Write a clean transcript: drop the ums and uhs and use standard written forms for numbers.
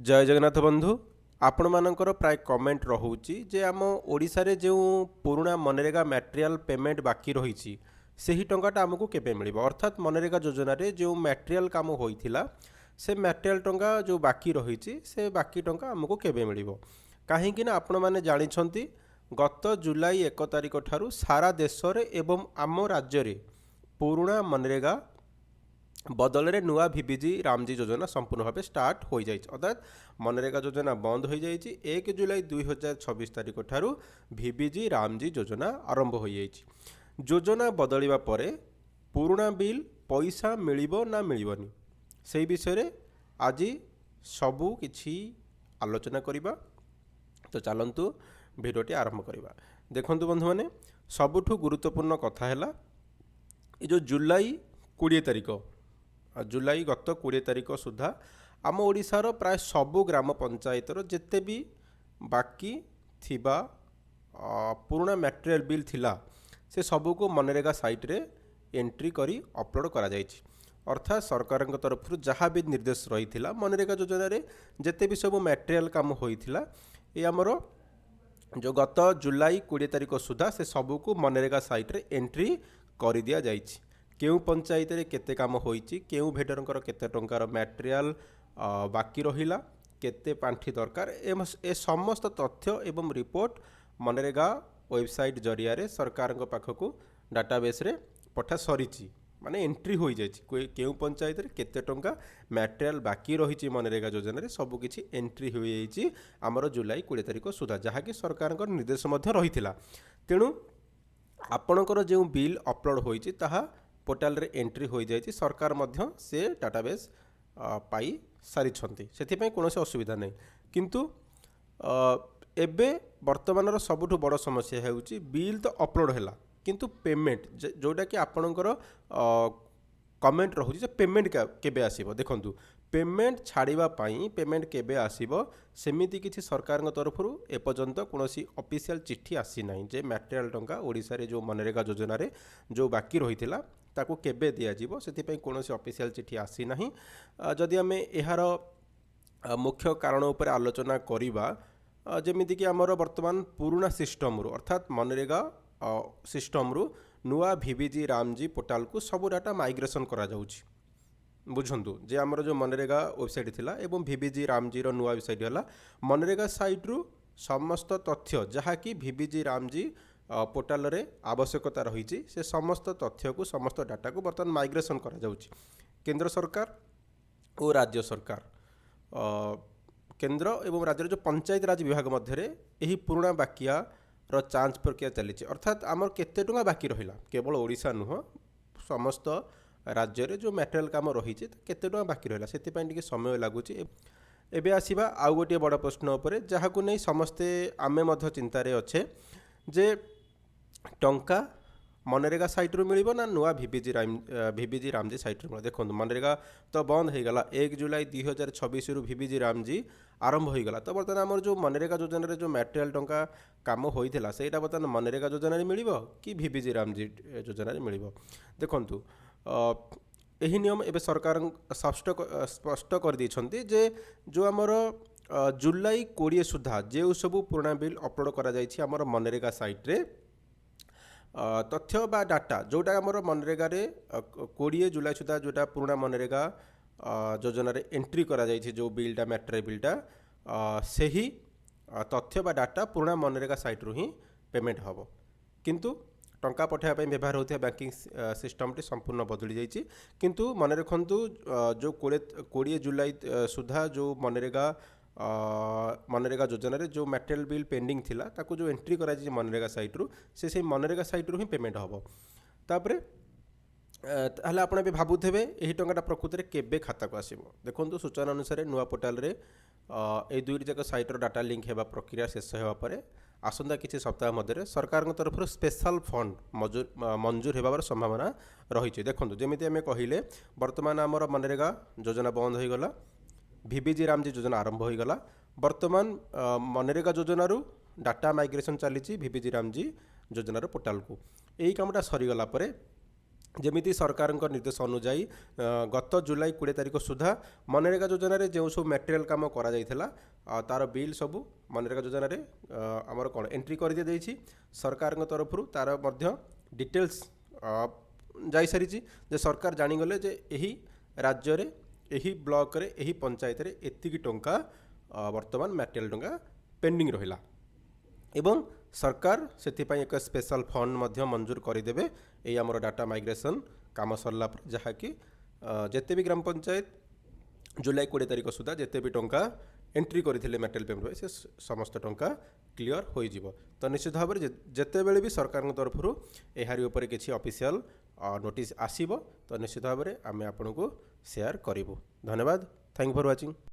जय जगन्नाथ बंधु आपण मानकर प्राय कमेंट रोचे जे आम ओडिशा रे जो पुराना मनरेगा मटेरियल पेमेंट बाकी रही से ही टंकाटा आमको केबे मिल अर्थात मनरेगा योजना रे जो मटेरियल काम होइथिला से मटेरियल टंका जो बाकी रही से बाकी टंका आमको केबे मिल कहीं आपण मैंने जानी गत जुलाई 1 तारिख ठारू सारा देश रे एवं आम राज्य रे पुराना मनरेगा बदल रे नुआ भिबिजी रामजी योजना संपूर्ण भाव स्टार्ट हो जाए अर्थात मनरेगा योजना बंद हो जाए 1 जुलाई 2026 तारिख ठारू भिबिजी रामजी योजना आरंभ हो जाए योजना बदलिबा परे पुराना बिल पैसा मिलिबो ना मिलिबनी से विषय रे आज सबू किछि आलोचना करिबा। तो चलतु भिडियोटी आरंभ करिबा। देखंतु बंधु माने सबुठु गुरुत्वपूर्ण कथा हैला ए जो जुलाई 20 तारिख जुलाई गत 20 तारिख सुधा आम ओडिशार प्राय सबु ग्राम पंचायतर जेते भी बाकी थिबा पुराना मटेरियल बिल थिला से सबू को मनरेगा साइट रे एंट्री करी अपलोड करा जायछि। अर्थात सरकार तरफ जहाँ भी निर्देश रही मनरेगा योजना रे जेते भी सब मटेरियल काम होइथिला ए हमर जो गत जुलाई 20 तारिख सुधा से सबू को मनरेगा साइट रे एंट्री करि दिया जायछि। केउ पंचायत रे केते काम होइछि केउ भेडरंकर केते टंकार मटेरियल बाकी रहिला केते पांठी दरकार ए समस्त तथ्य एवं रिपोर्ट मनरेगा वेबसाइट जरिया रे सरकार पाखक डाटाबेस रे पठा सरीची माने एंट्री हो जाए केउ पंचायत रे केते टंका मटेरियल बाकी रही मनरेगा योजना रे सब किछि एंट्री हो जाइछि हमर जुलाई 20 तारिख सुधा जहाँकि सरकार निर्देश मध्य रहिथिला। तेणु आपणकर जो बिल अपलोड होइछि ताहा पोर्टाल रे एंट्री हो जाए सरकार मध्य से डाटाबेस पाई सारी से कौन असुविधा नहीं किंतु एबे वर्तमान सबुठ बड़ समस्या है बिल तो अपलोड है किंतु पेमेंट जोटा कि आपणकर कमेंट रोचे पेमेंट केबे आसीबो देखंतु पेमेंट छाड़िबा पाई पेमेंट केबे आसीबो सेमिति किछि सरकार तरफ एपर्यंत कौनसी ऑफिशियल चिट्ठी आसी नाही जे मटेरियल टंका ओडिशा रे जो मनरेगा योजना रे जो बाकी रहिथिला ताको केबे दिया जीवो सेति कौन ऑफिशियल चिट्ठी आसी नाही। जदि आमे एहार मुख्य कारण उपर आलोचना करिबा जेमिति कि हमर वर्तमान पुराना सिस्टम रो अर्थात मनरेगा सिस्टम रो नुआ भिबिजी रामजी पोर्टाल को सब डाटा माइग्रेशन करा जाउछि। बुझंतु जे हमर जो मनरेगा वेबसाइट थिला एवं भिबिजी रामजी रो नुआ वेबसाइट हला मनरेगा साइट रो समस्त तथ्य जहा कि भिबिजी रामजी पोर्टाल रे आवश्यकता रही से समस्त तथ्य को समस्त डाटा को बर्तमान माइग्रेशन करा जाउछि। केंद्र सरकार और राज्य सरकार केंद्र एवं राज्य जो पंचायत राज विभाग मध्य यही पुराना बाकिया रो जांच प्रक्रिया चली अर्थात आमर केते टंका बाकी रहिला केवल ओडिशा नुह समस्त राज्य रे जो मटेरियल काम रही केते टंका बाकी रहिला सेति पई टिके समय लागुछि। एबे आसीबा आउ गोटे बड़ प्रश्न उपरे जहाकु नै समस्ते आमे मध्य चिंता रे अच्छे जे टंका मनरेगा साइट रू मिलिबो ना नुआ भिबिजी रामजी साइट रू देखो मनरेगा तो बंद हो गला 1 जुलाई 2026 रु भिबिजी रामजी आरंभ हो गला। तो बर्तमान आमर जो मनरेगा योजना रे जो मटेरियल टंका काम होइथिला सेटा बर्तमान मनरेगा योजना रे मिलिबो कि भिबिजी रामजी योजना रे मिलिबो देखंतु एही नियम एबे सरकार स्पष्ट कर दैछन्ती जे जो आमर जुलाई 20 सुधा जे सब पुराना बिल अपलोड करा जाइछि आमर मनरेगा साइट रे तथ्य बा डाटा जोटा आमर मनरेगा रे 20 जुलाई सुधा जोटा पुराना मनरेगा योजना रे एंट्री करा जाइछि जो बिलटा मटेरियल बिलटा सेही तथ्य बा डाटा पुराना मनरेगा साइट रू ही पेमेंट हबो किंतु टंका पठाइबा पई व्यवहार होता बैंकिंग सिस्टम टी संपूर्ण बदली जाइछि। किंतु मन रखंतु जो 20 जुलाई सुधा जो मनरेगा योजना रे जो मटेरियल बिल पेंडिंग थिला ताको जो एंट्री करा जाइछि मनरेगा साइट रू से मनरेगा साइट रू ही पेमेंट हबो। तापरे ताहले आपण भी भाबुथेबे एही टंकाटा प्रकृति रे केबे खाता को आसीबो देखंतु सूचना अनुसार नुआ पोर्टाल रे ए दुई जाक साइट रो डाटा लिंक हेबा प्रक्रिया शेष हेबा परे आसंदा किछि सप्ताह मध्य सरकार तरफ स्पेशल फंड मंजूर हेबार संभावना रही। देखो जमी आम कहले वर्तमान आमर मनरेगा योजना बंद हो गला भिबिजी रामजी योजना आरंभ हो गला वर्तमान मनरेगा योजना डाटा माइग्रेशन चली भिबिजी रामजी योजनार पोर्टाल को यही कामटा सरीगला ଯେମିତି ସରକାରଙ୍କ ନିର୍ଦ୍ଦେଶ ଅନୁଯାୟୀ ଗତ ଜୁଲାଇ 20 ତାରିଖ ସୁଦ୍ଧା ମନରେଗା ଯୋଜନାରେ ଯେଉଁ ସବୁ ମ୍ୟାଟେରିଆଲ କାମ କରାଯାଇଥିଲା ତାର ବିଲ୍ ସବୁ ମନରେଗା ଯୋଜନାରେ ଆମର କ'ଣ ଏଣ୍ଟ୍ରି କରିଦିଆଯାଇଛି। ସରକାରଙ୍କ ତରଫରୁ ତାର ମଧ୍ୟ ଡିଟେଲ୍ସ ଯାଇସାରିଛି ଯେ ସରକାର ଜାଣିଗଲେ ଯେ ଏହି ରାଜ୍ୟରେ ଏହି ବ୍ଲକରେ ଏହି ପଞ୍ଚାୟତରେ ଏତିକି ଟଙ୍କା ବର୍ତ୍ତମାନ ମ୍ୟାଟେରିଆଲ ଟଙ୍କା ପେଣ୍ଡିଂ ରହିଲା ଏବଂ ସରକାର ସେଥିପାଇଁ ଏକ ସ୍ପେଶାଲ ଫଣ୍ଡ ମଧ୍ୟ ମଞ୍ଜୁର କରିଦେବେ ଏଇ ଆମର ଡାଟା ମାଇଗ୍ରେସନ୍ କାମ ସରିଲା ପରେ, ଯାହାକି ଯେତେ ବି ଗ୍ରାମ ପଞ୍ଚାୟତ ଜୁଲାଇ 20 ତାରିଖ ସୁଦ୍ଧା ଯେତେ ବି ଟଙ୍କା ଏଣ୍ଟ୍ରି କରିଥିଲେ ମ୍ୟାଟେରିଆଲ ପେମେଣ୍ଟ ପାଇଁ ସେ ସମସ୍ତ ଟଙ୍କା କ୍ଲିଅର ହୋଇଯିବ। ତ ନିଶ୍ଚିତ ଭାବରେ ଯେତେବେଳେ ବି ସରକାରଙ୍କ ତରଫରୁ ଏହାରି ଉପରେ କିଛି ଅଫିସିଆଲ ନୋଟିସ୍ ଆସିବ ତ ନିଶ୍ଚିତ ଭାବରେ ଆମେ ଆପଣଙ୍କୁ ସେୟାର କରିବୁ। ଧନ୍ୟବାଦ। Thank for watching.